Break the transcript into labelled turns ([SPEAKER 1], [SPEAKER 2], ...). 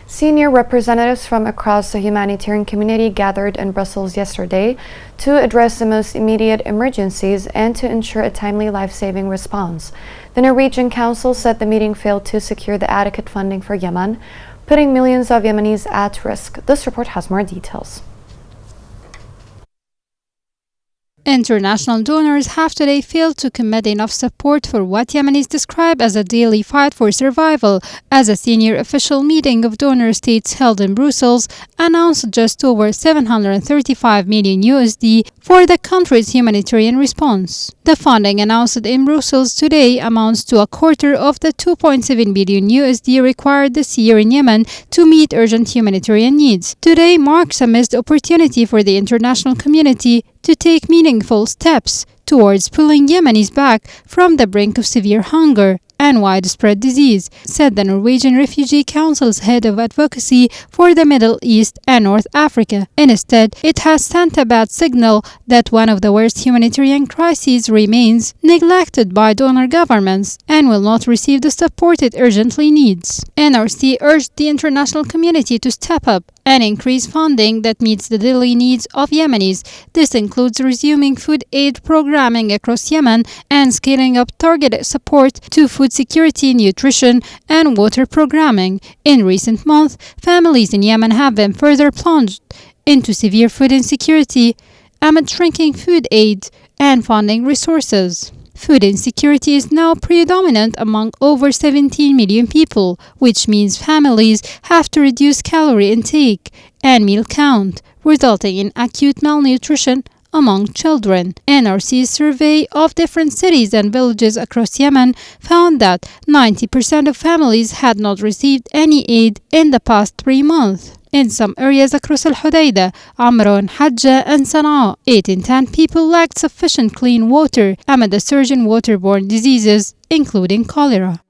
[SPEAKER 1] Senior representatives from across the humanitarian community gathered in Brussels yesterday to address the most immediate emergencies and to ensure a timely life-saving response. The Norwegian Council said the meeting failed to secure the adequate funding for Yemen, putting millions of Yemenis at risk. This report has more details.
[SPEAKER 2] International donors have today failed to commit enough support for what Yemenis describe as a daily fight for survival, as a senior official meeting of donor states held in Brussels announced just over 735 million USD for the country's humanitarian response. The funding announced in Brussels today amounts to a quarter of the 2.7 billion USD required this year in Yemen to meet urgent humanitarian needs. Today marks a missed opportunity for the international community to take meaningful steps towards pulling Yemenis back from the brink of severe hunger and widespread disease, said the Norwegian Refugee Council's head of advocacy for the Middle East and North Africa. Instead, it has sent a bad signal that one of the worst humanitarian crises remains neglected by donor governments and will not receive the support it urgently needs. NRC urged the international community to step up and increase funding that meets the daily needs of Yemenis. This includes resuming food aid programming across Yemen and scaling up targeted support to food security, nutrition, and water programming. In recent months, families in Yemen have been further plunged into severe food insecurity amid shrinking food aid and funding resources. Food insecurity is now predominant among over 17 million people, which means families have to reduce calorie intake and meal count, resulting in acute malnutrition among children. NRC's survey of different cities and villages across Yemen found that 90% of families had not received any aid in the past 3 months. In some areas across Al-Hudaydah, Amran, Hajjah, and Sana'a, 8 in 10 people lacked sufficient clean water amid a surge in waterborne diseases, including cholera.